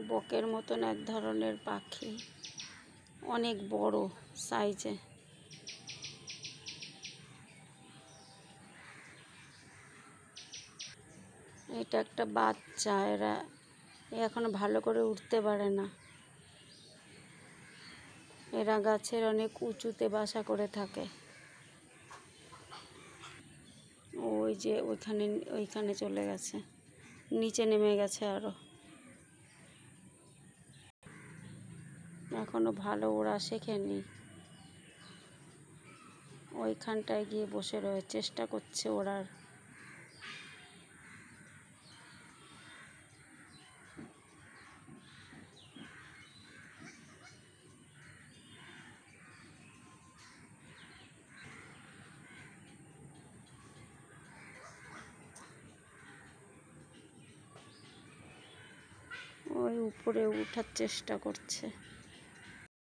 বকের মতন এক ধরনের পাখি, অনেক বড় সাইজে। এটা একটা বাচ্চা। এরা এখনো ভালো করে উঠতে পারে না। এরা গাছের অনেক উঁচুতে বাসা করে থাকে। ওই যে ওইখানে চলে গেছে, নিচে নেমে গেছে আরো। এখনো ভালো ওড়া শেখেনি। ওইখানটায় গিয়ে বসে রয়ে চেষ্টা করছে ওড়ার। ওই উপরে উঠার চেষ্টা করছে।